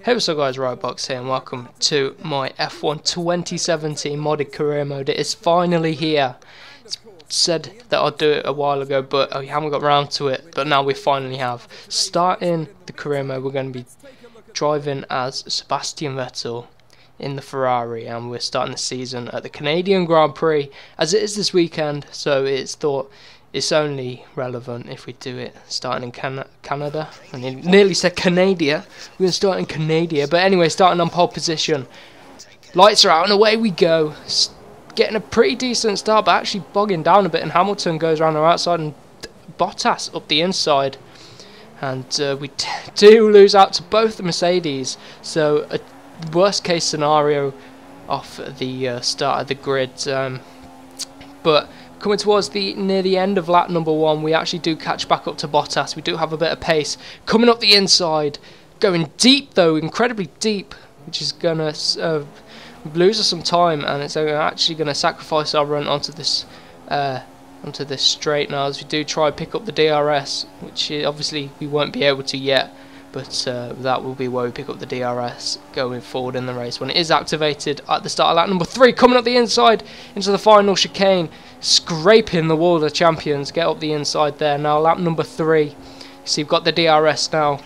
Hey what's up guys, Rybox here and welcome to my F1 2017 modded career mode. It is finally here. It's said that I'd do it a while ago but we haven't got around to it, but now we finally have. Starting the career mode, we're going to be driving as Sebastian Vettel in the Ferrari, and we're starting the season at the Canadian Grand Prix as it is this weekend, so it's thought it's only relevant if we do it starting in Canada. I nearly said Canada. We're going to start in Canada. But anyway, starting on pole position. Lights are out and away we go. Getting a pretty decent start, but actually bogging down a bit. And Hamilton goes around the outside and Bottas up the inside. And we do lose out to both the Mercedes. So a worst case scenario off the start of the grid. But coming towards near the end of lap number 1, we actually do catch back up to Bottas. We do have a bit of pace coming up the inside, going deep though, incredibly deep, which is gonna lose us some time, and it's actually gonna sacrifice our run onto this straight now as we do try and pick up the DRS, which obviously we won't be able to yet. But that will be where we pick up the DRS going forward in the race when it is activated at the start of lap number 3. Coming up the inside into the final chicane, scraping the wall of the champions. Get up the inside there. Now lap number 3. So you've got the DRS now.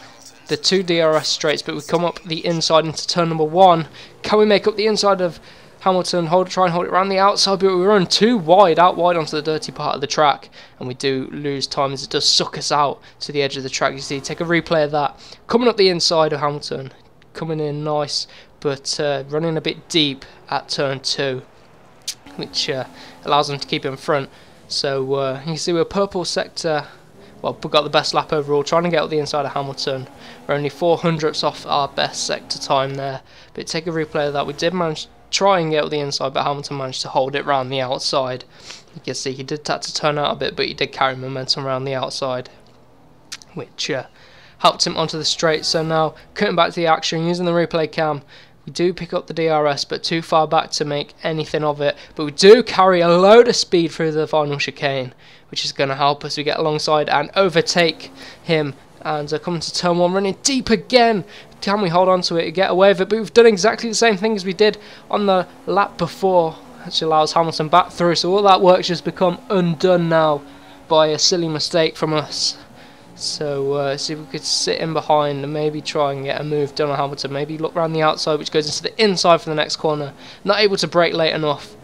The 2 DRS straights, but we come up the inside into turn number 1. Can we make up the inside of Hamilton? Try and hold it around the outside, but we run too wide, out wide onto the dirty part of the track, and we do lose time as it does suck us out to the edge of the track. You see, take a replay of that. Coming up the inside of Hamilton, coming in nice, but running a bit deep at turn 2, which allows them to keep in front. So you can see we're purple sector. Well, we got the best lap overall, trying to get up the inside of Hamilton. We're only 400ths off our best sector time there, but take a replay of that. We did manage try and get up the inside, but Hamilton managed to hold it round the outside. You can see he did have to turn out a bit, but he did carry momentum around the outside, which helped him onto the straight. So now, cutting back to the action, using the replay cam, we do pick up the DRS, but too far back to make anything of it. But we do carry a load of speed through the final chicane, which is going to help us. We get alongside and overtake him, and coming to turn 1, running deep again. Can we hold on to it and get away with it? But we've done exactly the same thing as we did on the lap before, which allows Hamilton back through. So all that work's just become undone now by a silly mistake from us. So see if we could sit in behind and maybe try and get a move done on Hamilton. Maybe look around the outside, which goes into the inside for the next corner. Not able to brake late enough.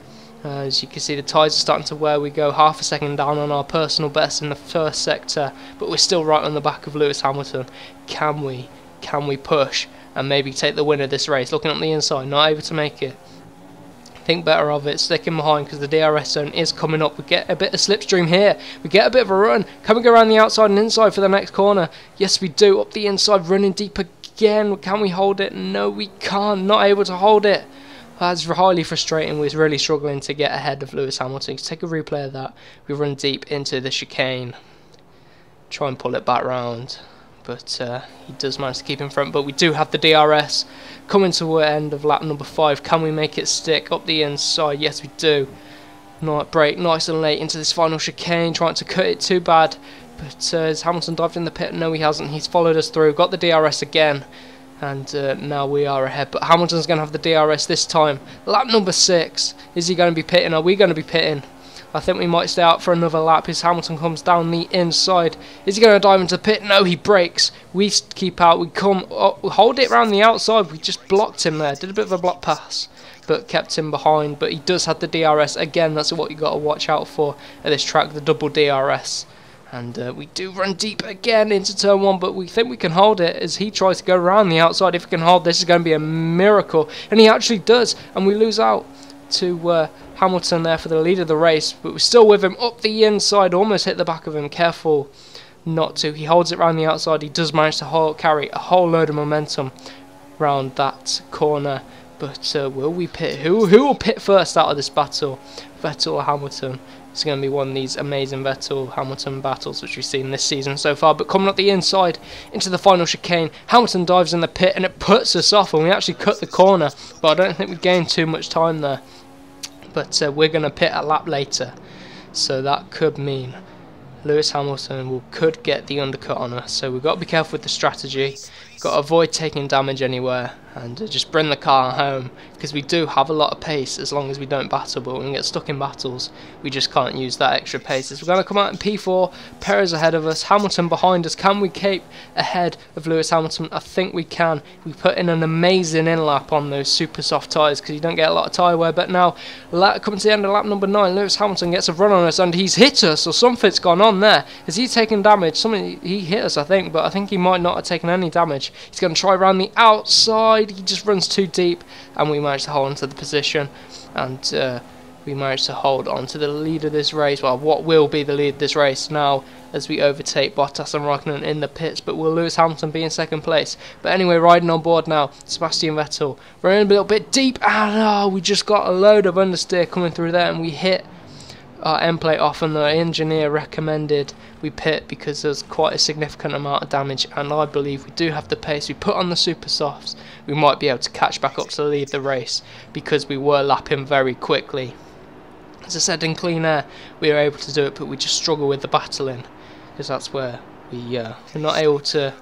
As you can see, the tyres are starting to wear. We go half a second down on our personal best in the first sector, but we're still right on the back of Lewis Hamilton. Can we push and maybe take the win of this race? Looking on the inside, not able to make it. Think better of it, sticking behind because the DRS zone is coming up. We get a bit of slipstream here. We get a bit of a run. Can we go around the outside and inside for the next corner? Yes, we do. Up the inside, running deep again. Can we hold it? No, we can't. Not able to hold it. That's highly frustrating. We're really struggling to get ahead of Lewis Hamilton. Take a replay of that. We run deep into the chicane. Try and pull it back round. But he does manage to keep in front. But we do have the DRS coming to the end of lap number 5. Can we make it stick up the inside? Yes, we do. Not brake nice and late into this final chicane, trying to cut it too bad. But has Hamilton dived in the pit? No, he hasn't. He's followed us through. Got the DRS again. And now we are ahead. But Hamilton's going to have the DRS this time. Lap number 6. Is he going to be pitting? Are we going to be pitting? I think we might stay out for another lap as Hamilton comes down the inside. Is he going to dive into the pit? No, he brakes. We keep out. We come hold it around the outside. We just blocked him there. Did a bit of a block pass, but kept him behind. But he does have the DRS. Again, that's what you got to watch out for at this track, the double DRS. And we do run deep again into turn 1, but we think we can hold it as he tries to go around the outside. If we can hold this, is going to be a miracle. And he actually does, and we lose out to Hamilton there for the lead of the race, but we're still with him up the inside, almost hit the back of him, careful not to. He holds it around the outside. He does manage to carry a whole load of momentum round that corner, but will we pit? Who will pit first out of this battle? Vettel or Hamilton? It's going to be one of these amazing Vettel-Hamilton battles which we've seen this season so far. But coming up the inside into the final chicane, Hamilton dives in the pit and it puts us off, and we actually cut the corner, but I don't think we gained too much time there. But we're going to pit a lap later, so that could mean Lewis Hamilton could get the undercut on us. So we've got to be careful with the strategy. got to avoid taking damage anywhere and just bring the car home, because we do have a lot of pace as long as we don't battle, but when we get stuck in battles we just can't use that extra pace. We're going to come out in P4, Perez ahead of us, Hamilton behind us. Can we keep ahead of Lewis Hamilton? I think we can. We put in an amazing in-lap on those super soft tyres because you don't get a lot of tyre wear, but now coming to the end of lap number 9, Lewis Hamilton gets a run on us and he's hit us, or something's gone on there. Has he taken damage? He hit us, I think, but I think he might not have taken any damage. He's going to try around the outside. He just runs too deep, and we managed to hold on to the position, and we managed to hold on to the lead of this race. Well, what will be the lead of this race now, as we overtake Bottas and Raikkonen in the pits, but will Lewis Hamilton be in second place? But anyway, riding on board now, Sebastian Vettel running a little bit deep, and we just got a load of understeer coming through there, and we hit our end plate off, and the engineer recommended we pit because there's quite a significant amount of damage, and I believe we do have the pace. We put on the super softs, we might be able to catch back up to the lead of the race because we were lapping very quickly. As I said, in clean air we were able to do it, but we just struggle with the battling, because that's where we're not able to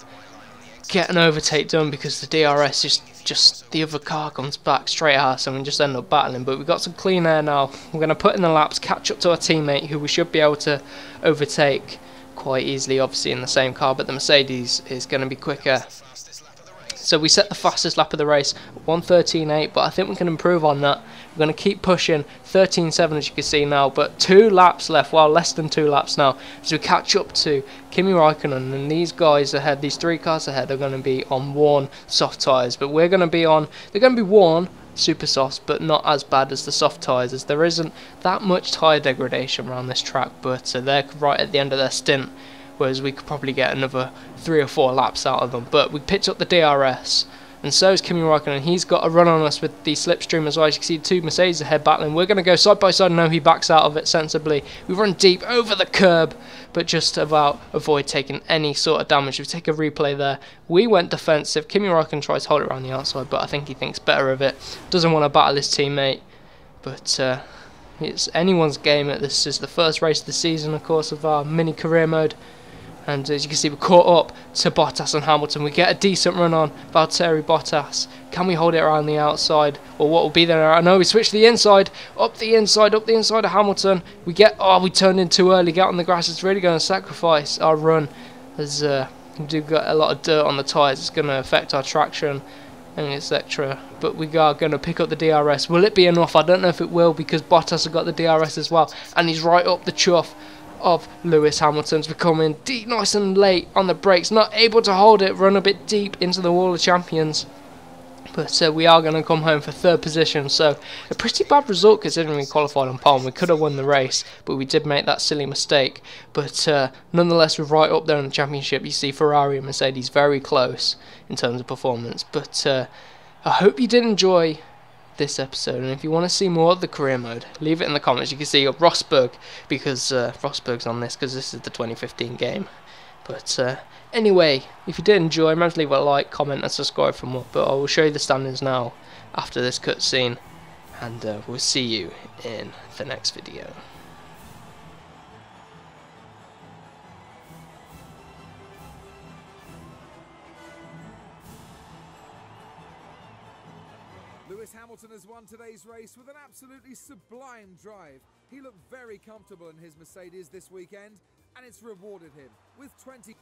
get an overtake done, because the DRS just the other car comes back straight at us and we just end up battling. But we've got some clean air now. We're going to put in the laps, catch up to our teammate who we should be able to overtake quite easily, obviously in the same car, but the Mercedes is going to be quicker. So we set the fastest lap of the race, 1:13.8, but I think we can improve on that. We're going to keep pushing, 13.7 as you can see now, but 2 laps left, well, less than 2 laps now, as we catch up to Kimi Raikkonen, and these guys ahead, these 3 cars ahead, are going to be on worn soft tyres, but we're going to be on, they're going to be worn super softs, but not as bad as the soft tyres, as there isn't that much tyre degradation around this track, but they're right at the end of their stint, whereas we could probably get another 3 or 4 laps out of them. But we picked up the DRS, and so is Kimi Raikkonen. He's got a run on us with the slipstream as well. As you can see, 2 Mercedes ahead battling. We're going to go side by side. No, he backs out of it sensibly. We run deep over the curb, but just about avoid taking any sort of damage. We take a replay there. We went defensive. Kimi Raikkonen tries to hold it around the outside, but I think he thinks better of it. Doesn't want to battle his teammate, but it's anyone's game. This is the first race of the season, of course, of our mini career mode. And as you can see, we're caught up to Bottas and Hamilton. We get a decent run on Valtteri Bottas. Can we hold it around the outside? Or what will be there? I know we switch to the inside. Up the inside of Hamilton. We turned in too early. Get on the grass. It's really going to sacrifice our run, as we do get a lot of dirt on the tyres. It's going to affect our traction and etc. But we are going to pick up the DRS. Will it be enough? I don't know if it will, because Bottas has got the DRS as well. And he's right up the chuff of Lewis Hamilton's, becoming deep, nice and late on the brakes, not able to hold it, run a bit deep into the wall of champions. But we are going to come home for 3rd position, so a pretty bad result considering we qualified on pole. We could have won the race, but we did make that silly mistake. But nonetheless, we're right up there in the championship. You see Ferrari and Mercedes very close in terms of performance. But I hope you did enjoy this episode, and if you want to see more of the career mode, leave it in the comments. You can see Rosberg, because Rosberg's on this, because this is the 2015 game. But anyway, if you did enjoy, remember to leave a like, comment and subscribe for more. But I will show you the standings now after this cutscene, and we'll see you in the next video. Lewis Hamilton has won today's race with an absolutely sublime drive. He looked very comfortable in his Mercedes this weekend, and it's rewarded him with 20...